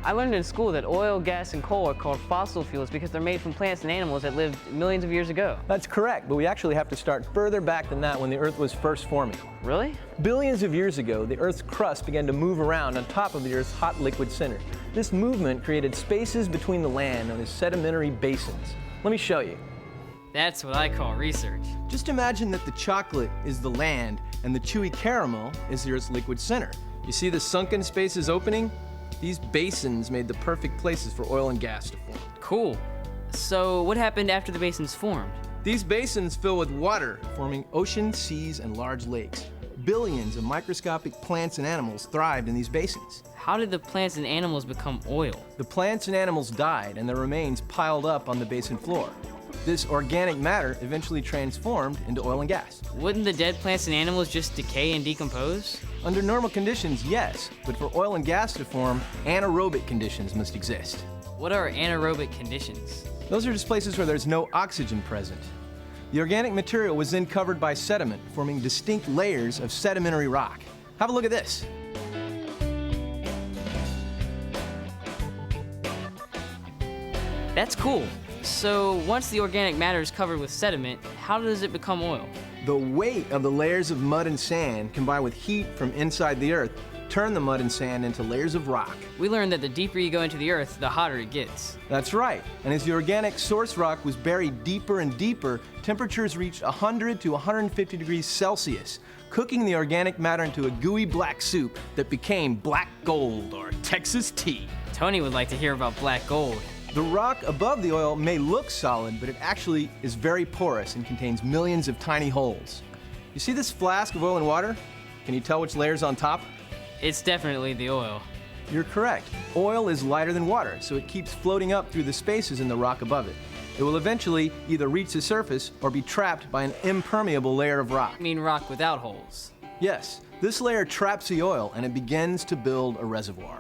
I learned in school that oil, gas, and coal are called fossil fuels because they're made from plants and animals that lived millions of years ago. That's correct, but we actually have to start further back than that when the Earth was first forming. Really? Billions of years ago, the Earth's crust began to move around on top of the Earth's hot liquid center. This movement created spaces between the land known as sedimentary basins. Let me show you. That's what I call research. Just imagine that the chocolate is the land and the chewy caramel is the Earth's liquid center. You see the sunken spaces opening? These basins made the perfect places for oil and gas to form. Cool. So what happened after the basins formed? These basins fill with water, forming oceans, seas, and large lakes. Billions of microscopic plants and animals thrived in these basins. How did the plants and animals become oil? The plants and animals died and their remains piled up on the basin floor. This organic matter eventually transformed into oil and gas. Wouldn't the dead plants and animals just decay and decompose? Under normal conditions, yes, but for oil and gas to form, anaerobic conditions must exist. What are anaerobic conditions? Those are just places where there's no oxygen present. The organic material was then covered by sediment, forming distinct layers of sedimentary rock. Have a look at this. That's cool. So once the organic matter is covered with sediment, how does it become oil? The weight of the layers of mud and sand, combined with heat from inside the Earth, turn the mud and sand into layers of rock. We learned that the deeper you go into the Earth, the hotter it gets. That's right. And as the organic source rock was buried deeper and deeper, temperatures reached 100 to 150 degrees Celsius, cooking the organic matter into a gooey black soup that became black gold, or Texas tea. Tony would like to hear about black gold. The rock above the oil may look solid, but it actually is very porous and contains millions of tiny holes. You see this flask of oil and water? Can you tell which layer's on top? It's definitely the oil. You're correct. Oil is lighter than water, so it keeps floating up through the spaces in the rock above it. It will eventually either reach the surface or be trapped by an impermeable layer of rock. I mean rock without holes. Yes, this layer traps the oil and it begins to build a reservoir.